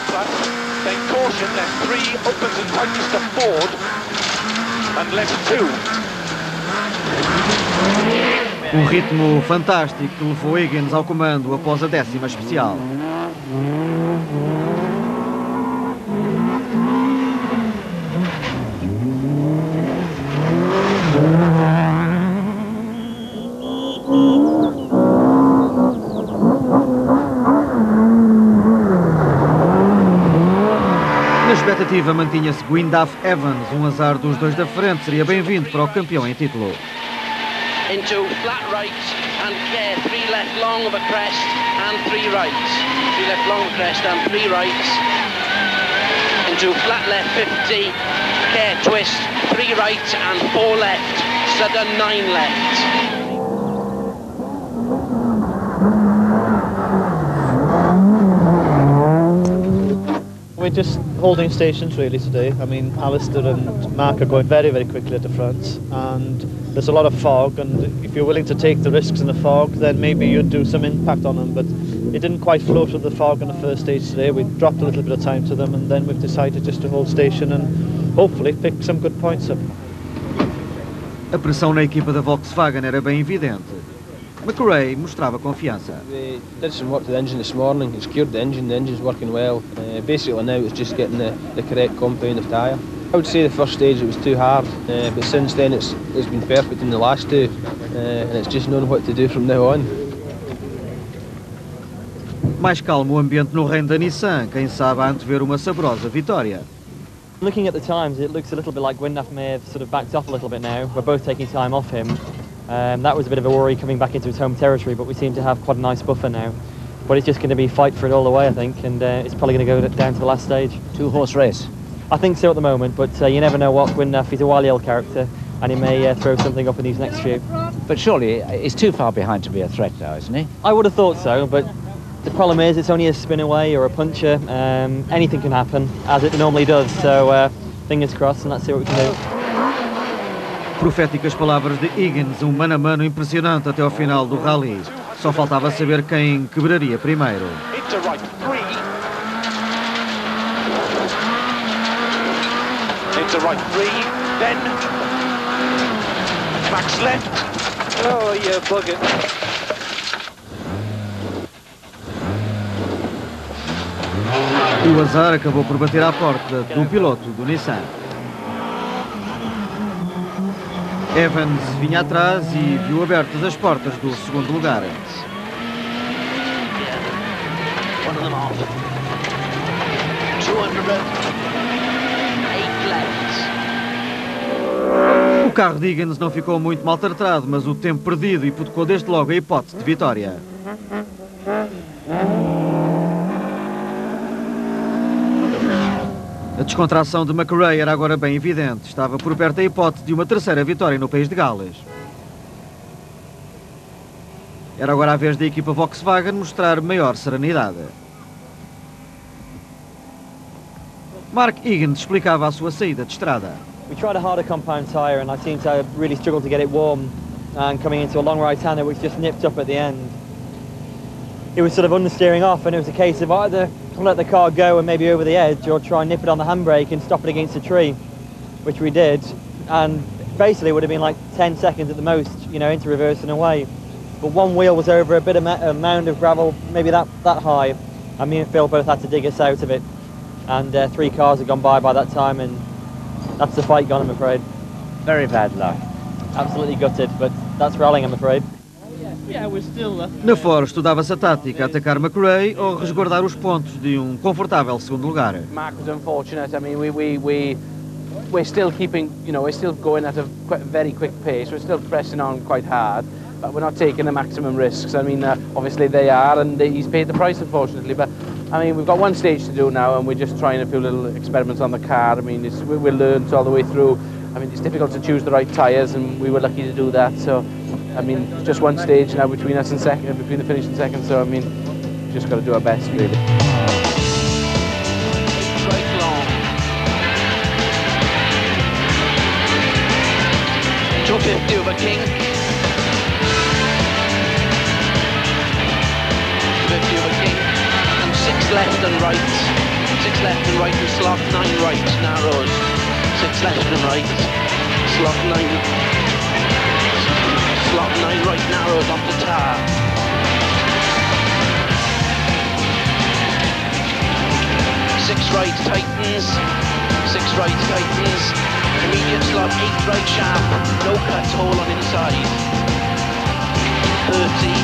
flat, then caution, left 3, opens and tightens to Ford, and left 2. Ritmo fantástico que levou Higgins ao comando após a 10ª especial. Na expectativa mantinha-se Gwyndaf Evans, azar dos dois da frente seria bem-vindo para o campeão em título. Into flat right and care, 3 left long of a crest and 3 rights. 3 left long of a crest and 3 rights. Into flat left 50, care twist, 3 right and 4 left. Sudden 9 left. We're just holding stations really today. I mean, Alistair and Mark are going very, very quickly at the front, and there's a lot of fog, and if you're willing to take the risks in the fog, then maybe you'd do some impact on them, but it didn't quite flow through the fog on the first stage today. We dropped a little bit of time to them, and then we've decided just to hold station and hopefully pick some good points up. A pressão na equipa da Volkswagen era bem evidente. McRae mostrava confiança. We did some work to the engine this morning. It's cured the engine's working well. Basically now it's just getting the correct compound of tyre. I would say the first stage it was too hard, but since then it's been perfect in the last 2, and it's just knowing what to do from now on. Mais calmo o ambiente no reino da Nissan, quem sabe a antever uma saborosa vitória. Looking at the times, it looks a little bit like Gwyndaf may have sort of backed off a little bit now. We're both taking time off him. That was a bit of a worry coming back into his home territory, but we seem to have quite a nice buffer now. But it's just going to be fight for it all the way, I think, and it's probably going to go down to the last stage. 2-horse race? I think so at the moment, but you never know what Gwyndaf, he's a wily old character, and he may throw something up in these next few. But surely he's too far behind to be a threat now, isn't he? I would have thought so, but the problem is it's only a spin away or a puncher. Anything can happen, as it normally does, so fingers crossed, and let's see what we can do. Proféticas palavras de Higgins, mano a mano impressionante até ao final do rally. Só faltava saber quem quebraria primeiro. Into right 3. Into right 3, then Max left. Oh, you bugger. O azar acabou por bater à porta do piloto do Nissan. Evans vinha atrás e viu abertas as portas do segundo lugar. O carro de Higgins não ficou muito maltratado, mas o tempo perdido hipotecou desde logo a hipótese de vitória. A descontração de McRae era agora bem evidente. Estava por perto a hipótese de uma terceira vitória no país de Gales. Era agora a vez da equipa Volkswagen mostrar maior serenidade. Mark Higgins explicava a sua saída de estrada. We tried a harder compound tyre and I seemed to really struggle to get it warm, and coming into a long right-hander which just nipped up at the end. It was sort of understeering off, and it was a case of either let the car go and maybe over the edge, or try and nip it on the handbrake and stop it against a tree, which we did, and basically it would have been like 10 seconds at the most, you know, into reverse and away. But one wheel was over a bit of a mound of gravel, maybe that high, and me and Phil both had to dig us out of it, and 3 cars had gone by that time, and that's the fight gone, I'm afraid. Very bad luck. Absolutely gutted, but that's rallying, I'm afraid. Na Ford estudava-se a tática, atacar McRae ou resguardar os pontos de confortável segundo lugar. Mark was unfortunate. I mean, we're still keeping, you know, we're still going at a very quick pace. We're still pressing on quite hard, but we're not taking the maximum risks. I mean, obviously they are, and he's paid the price, unfortunately. But I mean, we've got one stage to do now, and we're just trying a few little experiments on the car. I mean, we learned all the way through. I mean, it's difficult to choose the right tyres, and we were lucky to do that. So, I mean, it's just one stage now between us and second, between the finish and second. So, I mean, we've just got to do our best, really. Straight long. 250 over King. 50 over King. And 6 left and right. 6 left and right and slot 9 right, narrows. 6 left and right, slot 9. Slot 9 right, narrows off the tar. 6 right, tightens. 6 right, tightens. Immediate slot 8 right, sharp. No cuts, hole on inside. 30.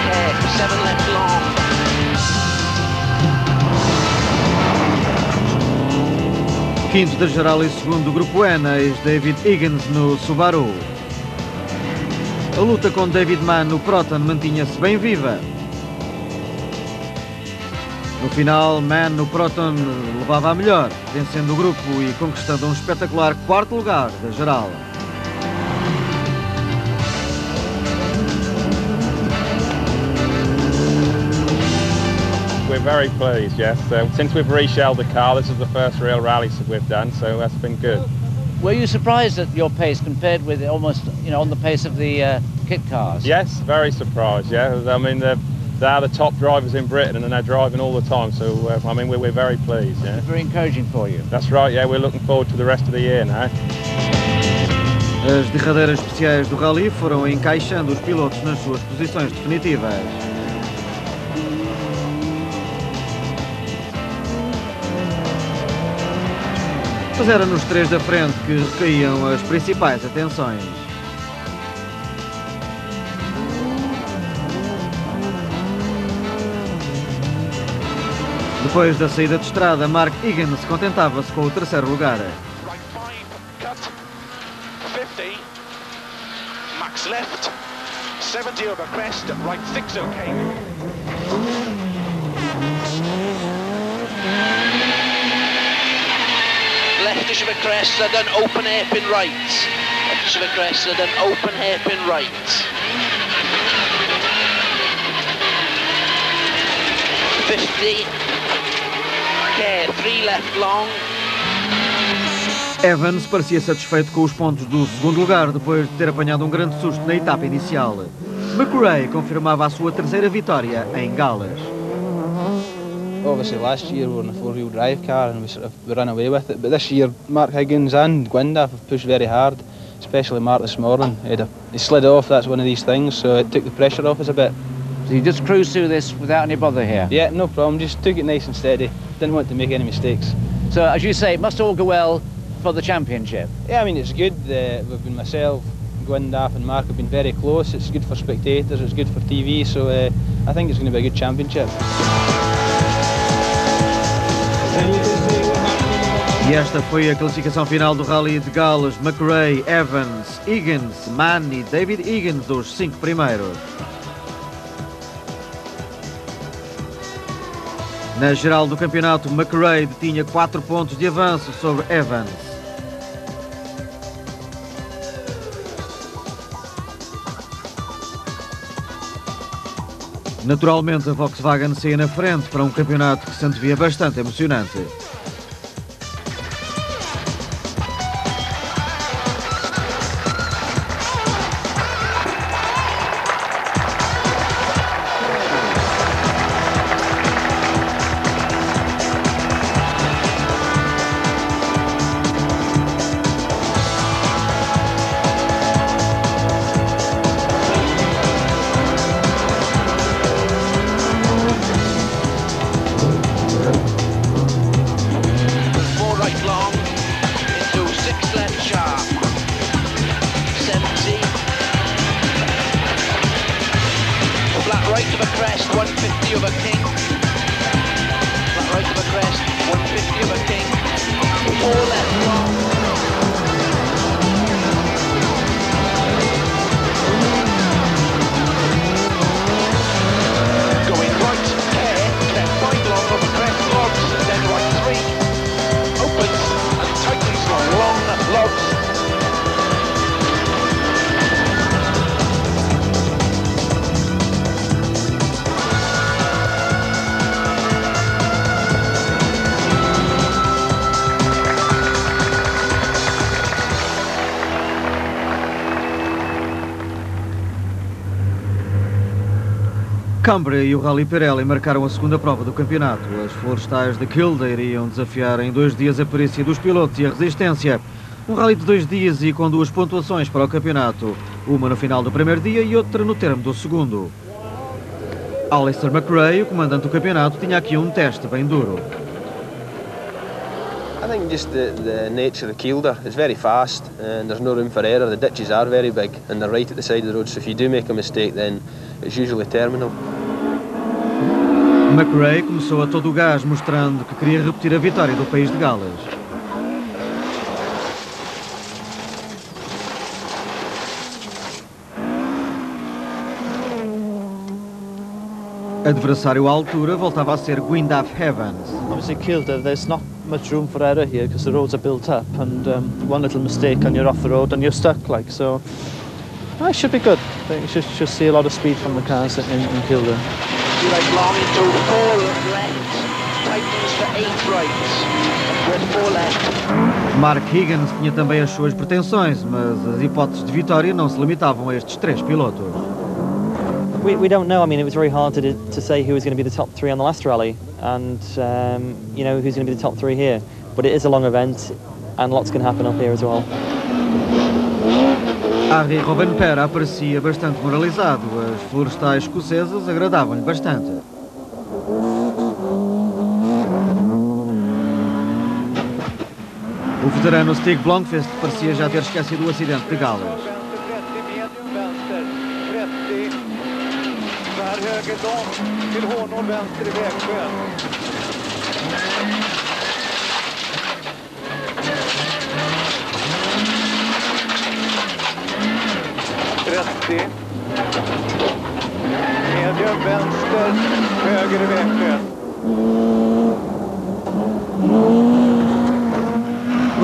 Care, 7 left long. Quinto da geral e segundo do grupo N, ex-David Higgins no Subaru. A luta com David Mann no Proton mantinha-se bem viva. No final, Mann no Proton levava a melhor, vencendo o grupo e conquistando um espetacular 4º lugar da geral. We're very pleased, yes. Since we've reshelled the car, this is the first real rally we've done, so that's been good. Were you surprised at your pace compared with almost, on the pace of the kit cars? Yes, very surprised, yeah. I mean, they are the top drivers in Britain and they're driving all the time, so I mean, we're very pleased, yeah. Very encouraging for you. That's right, yeah, we're looking forward to the rest of the year now. As derradeiras especiais do Rally foram encaixando os pilotos nas suas posições definitivas. Mas era nos 3 da frente que recaíam as principais atenções. Depois da saída de estrada, Mark Higgins contentava-se com o 3º lugar. Right 5, cut. 50. Max left. 70 over crest. Right 6, okay. Leftish of a crest, they're done open hairpin right. Leftish of a crest, they're done open hairpin right. 50. Care, 3 left long. Evans parecia satisfeito com os pontos do 2º lugar depois de ter apanhado um grande susto na etapa inicial. McRae confirmava a sua 3ª vitória em Gales. Obviously last year we were in a 4-wheel drive car and we ran away with it, but this year Mark Higgins and Gwyndaff have pushed very hard, especially Mark this morning. He slid off, that's one of these things, so it took the pressure off us a bit. So you just cruised through this without any bother here? Yeah, no problem, just took it nice and steady, didn't want to make any mistakes. So as you say, it must all go well for the championship? Yeah, I mean it's good, we've been myself, Gwyndaff and Mark have been very close, it's good for spectators, it's good for TV, so I think it's going to be a good championship. E esta foi a classificação final do Rally de Gales. McRae, Evans, Higgins, Mann e David Higgins, os 5 primeiros. Na geral do campeonato, McRae detinha 4 pontos de avanço sobre Evans. Naturalmente, a Volkswagen saía na frente para um campeonato que se antevia bastante emocionante. Flat right of a crest, 150 of a king. Flat right of a crest, 150 of a king. 4 left long. Going right, care, left 5 long over crest logs, then right 3. Opens and tightens long logs. Cumbria e o Rally Pirelli marcaram a segunda prova do campeonato. As florestais de Kilda iriam desafiar em 2 dias a perícia dos pilotos e a resistência. Um rally de 2 dias e com 2 pontuações para o campeonato. Uma no final do primeiro dia e outra no termo do segundo. Alistair McRae, o comandante do campeonato, tinha aqui um teste bem duro. I think just the nature of Kilda is very fast and there's no room for error. The ditches are very big and they're right at the side of the road, so if you do make a mistake then it's usually terminal. McRae começou a todo o gás, mostrando que queria repetir a vitória do país de Gales. Adversário à altura voltava a ser Gwyndaf Evans. Obviously Kilda, there's not much room for error here because the roads are built up, and one little mistake and you're off the road and you're stuck, like, so it should be good. I think you should see a lot of speed from the cars in Kilda. Right long into 4 left, tightens for 8 right, with 4 left. Mark Higgins tinha também as suas pretensões, mas as hipóteses de vitória não se limitavam a estes 3 pilotos. We don't know. I mean, it was very hard to say who was going to be the top 3 on the last rally, and you know, who's going to be the top 3 here. But it is a long event, and lots can happen up here as well. Harry Robben-Pera parecia bastante moralizado. As florestais escocesas agradavam-lhe bastante. O veterano Stig Blomqvist parecia já ter esquecido o acidente de Gales. Höger dam till honom vänster i vägskäl. Medium vänster, höger i vägskäl.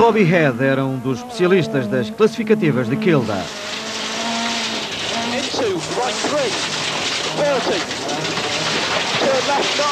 Robbie Head era dos especialistas das classificativas de Kilda. Into right 3. 30. Turn left 9.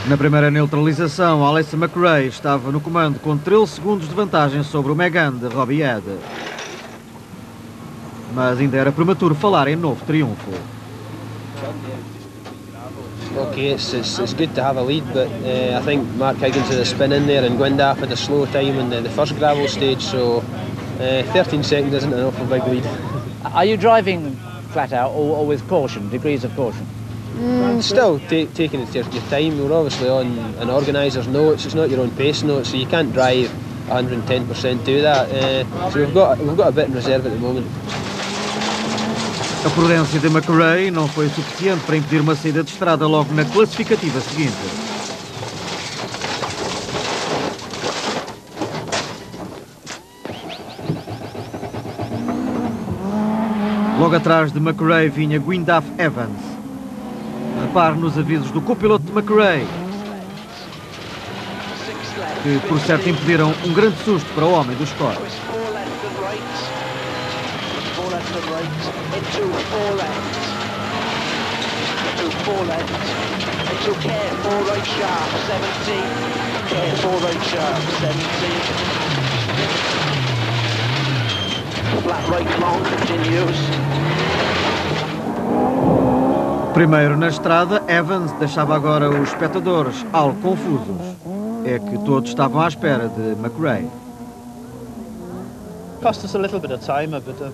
Na primeira neutralização, Alistair McRae estava no comando com 13 segundos de vantagem sobre o Megane de Robbie Head. Mas ainda era prematuro falar em novo triunfo. Okay, it's good to have a lead, but I think Mark Higgins had a spin in there and Gwyndaf had a slow time in the first gravel stage, so 13 seconds isn't an awful big lead. Are you driving flat out or with caution, degrees of caution? Still taking your time. We're obviously on an organiser's notes. It's not your own pace notes, so you can't drive 110% do that. So we've got a bit in reserve at the moment. A prudência de McRae não foi suficiente para impedir uma saída de estrada logo na classificativa seguinte. Logo atrás de McRae vinha Gwyndaf Evans. Repare nos avisos do copiloto de McRae, que por certo impediram um grande susto para o homem do score. 4 left and right, into 4 left, into 4 left, into care 4 right sharp, 70, care 4 right sharp, 70. Flat right long continues. Primeiro na estrada, Evans deixava agora os espectadores algo confusos. É que todos estavam à espera de McRae. Cost us a little bit of time, but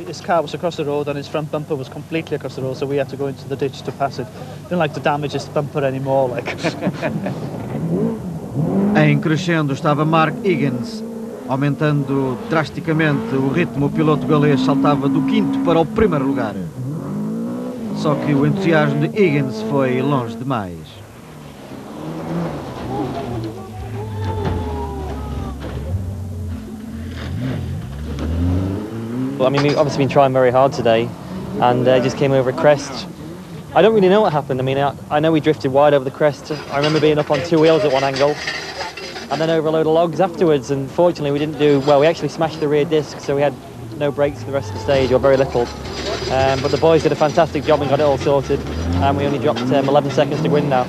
his car was across the road and his front bumper was completely across the road, so we had to go into the ditch to pass it. Didn't like to damage his bumper anymore, like. Em crescendo estava Mark Higgins, aumentando drasticamente o ritmo. O piloto galês saltava do 5º para o 1º lugar. Só que o entusiasmo de Higgins foi longe demais. Well, I mean, we've obviously been trying very hard today, and just came over a crest. I don't really know what happened. I mean, I know we drifted wide over the crest. I remember being up on 2 wheels at one angle, and then over a load of logs afterwards. And fortunately, we didn't do well. We actually smashed the rear disc, so we had no brakes for the rest of the stage, or very little. But the boys did a fantastic job and got it all sorted, and we only dropped 11 seconds to win now.